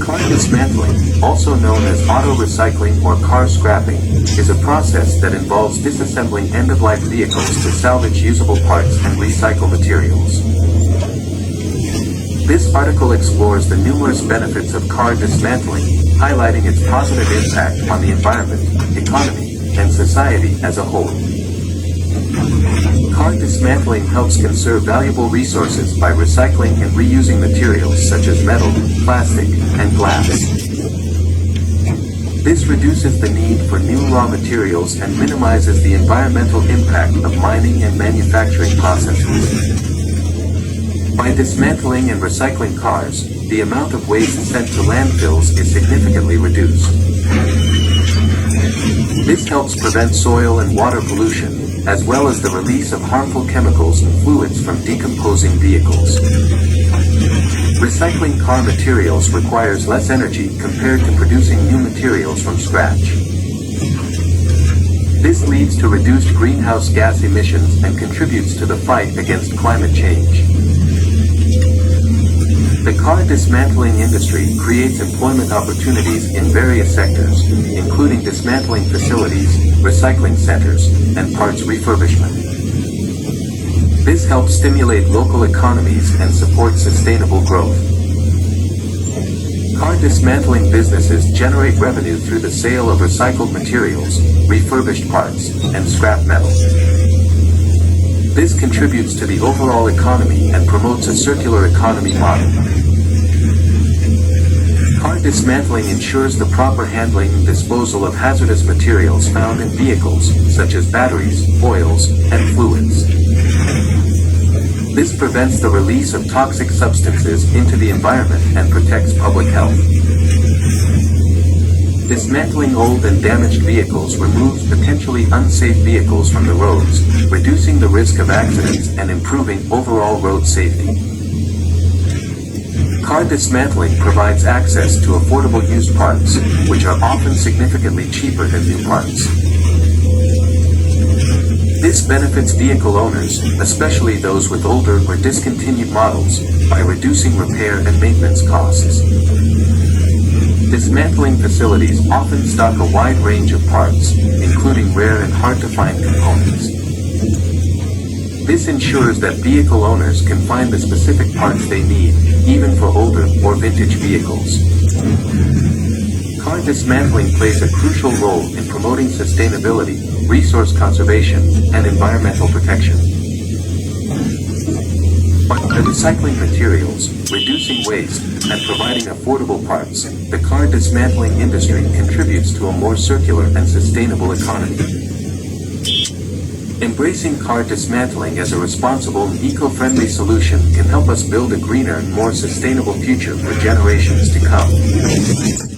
Car dismantling, also known as auto recycling or car scrapping, is a process that involves disassembling end-of-life vehicles to salvage usable parts and recycle materials. This article explores the numerous benefits of car dismantling, highlighting its positive impact on the environment, economy, and society as a whole. Car dismantling helps conserve valuable resources by recycling and reusing materials such as metal, plastic, and glass. This reduces the need for new raw materials and minimizes the environmental impact of mining and manufacturing processes. By dismantling and recycling cars, the amount of waste sent to landfills is significantly reduced. This helps prevent soil and water pollution, as well as the release of harmful chemicals and fluids from decomposing vehicles. Recycling car materials requires less energy compared to producing new materials from scratch. This leads to reduced greenhouse gas emissions and contributes to the fight against climate change. The car dismantling industry creates employment opportunities in various sectors, including dismantling facilities, recycling centers, and parts refurbishment. This helps stimulate local economies and support sustainable growth. Car dismantling businesses generate revenue through the sale of recycled materials, refurbished parts, and scrap metal. This contributes to the overall economy and promotes a circular economy model. Car dismantling ensures the proper handling and disposal of hazardous materials found in vehicles, such as batteries, oils, and fluids. This prevents the release of toxic substances into the environment and protects public health. Dismantling old and damaged vehicles removes potentially unsafe vehicles from the roads, reducing the risk of accidents and improving overall road safety. Car dismantling provides access to affordable used parts, which are often significantly cheaper than new parts. This benefits vehicle owners, especially those with older or discontinued models, by reducing repair and maintenance costs. Dismantling facilities often stock a wide range of parts, including rare and hard-to-find components. This ensures that vehicle owners can find the specific parts they need, even for older or vintage vehicles. Car dismantling plays a crucial role in promoting sustainability, resource conservation, and environmental protection. By recycling materials, reducing waste, and providing affordable parts, the car dismantling industry contributes to a more circular and sustainable economy. Embracing car dismantling as a responsible and eco-friendly solution can help us build a greener and more sustainable future for generations to come.